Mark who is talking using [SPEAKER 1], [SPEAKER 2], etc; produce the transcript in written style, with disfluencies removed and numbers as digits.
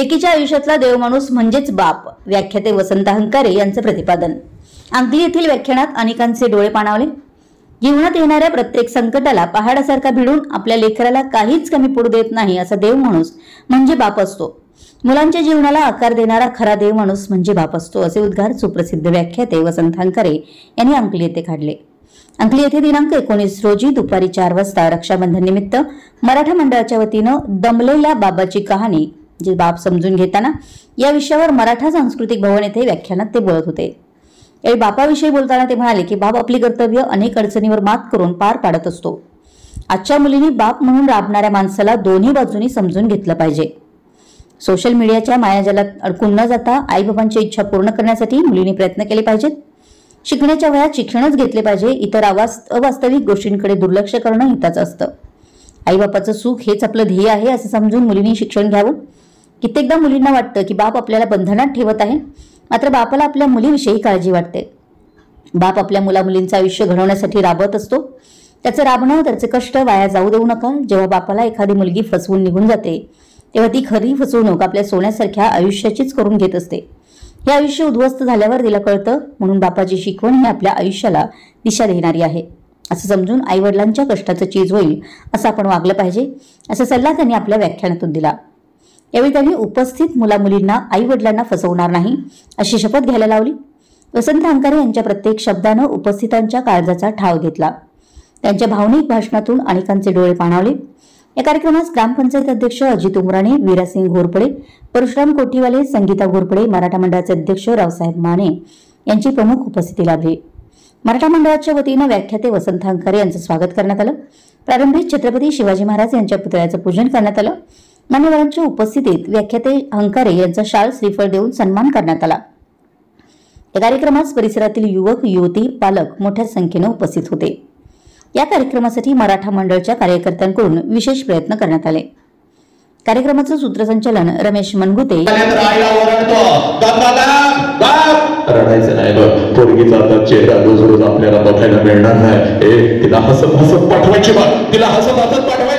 [SPEAKER 1] लेकीच्या आयुष्यातला देवमाणूस म्हणजेच बाप, व्याख्याते वसंत हंकारे यांचं प्रतिपादन. अंकली येथील व्याख्यानात अनेकांचे डोळे पाणावले. जीवनात येणाऱ्या प्रत्येक संकटाला पहाडासारखा भिडून आपल्या लेकराला काहीच कमी पडू देत नाही असा देवमाणूस म्हणजे बाप असतो. मुलांच्या जीवनाला आकार देणारा खरा देवमाणूस म्हणजे बाप असतो, असे उद्गार सुप्रसिद्ध व्याख्याते वसंत हंकारे यांनी अंकली येथे काढले. अंकली येथे दिनांक 19 रोजी दुपारी 4 वाजता रक्षाबंधन निमित्त मराठा मंडळाच्या वतीनं दमलेल्या बाबाची कहाणी, जे बाप समजून घेताना, या विषयावर मराठा सांस्कृतिक भवन येथे व्याख्यानात ते बोलत होते. यावेळी बापाविषयी बोलताना ते म्हणाले की बाप आपली कर्तव्य अनेक अडचणीवर मात करून पार पाडत असतो. आजच्या मुलींनी बाप म्हणून राबणाऱ्या माणसाला दोन्ही बाजूनी समजून घेतलं पाहिजे. सोशल मीडियाच्या मायाजालात अडकून न जाता आईबाबांची इच्छा पूर्ण करण्यासाठी मुलींनी प्रयत्न केले पाहिजेत. शिकण्याच्या वयात शिक्षणच घेतले पाहिजे. इतर अवास्तविक गोष्टींकडे दुर्लक्ष करणं हिताचं असतं. आईबापाचं सुख हेच आपलं ध्येय आहे असं समजून मुलींनी शिक्षण घ्यावं. कित्येकदा मुलींना वाटतं की बाप आपल्याला बंधनात ठेवत आहे, मात्र बापाला आपल्या मुलीविषयी काळजी वाटते. बाप आपल्या मुलामुलींचं आयुष्य घडवण्यासाठी राबत असतो. त्याचं राबणं, त्याचे कष्ट वाया जाऊ देऊ नका. जेव्हा बापाला एखादी मुलगी फसवून निघून जाते तेव्हा ती खरी फसवणूक आपल्या सोन्यासारख्या आयुष्याचीच करून घेत असते. हे आयुष्य उद्ध्वस्त झाल्यावर तिला कळतं, म्हणून बापाची शिकवण ही आपल्या आयुष्याला दिशा देणारी आहे असं समजून आईवडिलांच्या कष्टाचं चीज होईल असं आपण वागलं पाहिजे, असा सल्ला त्यांनी आपल्या व्याख्यानातून दिला. यावेळी त्यांनी उपस्थित मुलामुलींना आईवडिलांना फसवणार नाही अशी शपथ घ्यायला लावली. वसंत हंकारे यांच्या प्रत्येक शब्दानं उपस्थितांच्या काळजाचा ठाव घेतला. त्यांच्या भावनिक भाषणातून अनेकांचे डोळे पाणावले. या कार्यक्रमास ग्रामपंचायत अध्यक्ष अजित उमराणे, वीरासिंग घोरपडे, परशुराम कोठीवाले, संगीता घोरपडे, मराठा मंडळाचे अध्यक्ष रावसाहेब माने यांची प्रमुख उपस्थिती लाभली. मराठा मंडळाच्या वतीनं व्याख्याते वसंत हंकारे यांचं स्वागत करण्यात आलं. प्रारंभी छत्रपती शिवाजी महाराज यांच्या पुतळ्याचं पूजन करण्यात आलं. मान्यवरांच्या उपस्थितीत व्याख्याते हंकारे यांचा शाल श्रीफळ देऊन सन्मान करण्यात आला. या कार्यक्रमास परिसरातील युवक, युवती, पालक मोठ्या संख्येने उपस्थित होते. या कार्यक्रमासाठी मराठा मंडळाच्या कार्यकर्त्यांकडून विशेष प्रयत्न करण्यात आले. कार्यक्रमाचं सूत्रसंचालन रमेश मनगुते.
[SPEAKER 2] रडायचं नाही बघ, पोरगीचा आता चेहरा रोज रोज आपल्याला बघायला मिळणार नाही. तिला हसत हसत पाठवायची, तिला हसत हसत पाठवायची.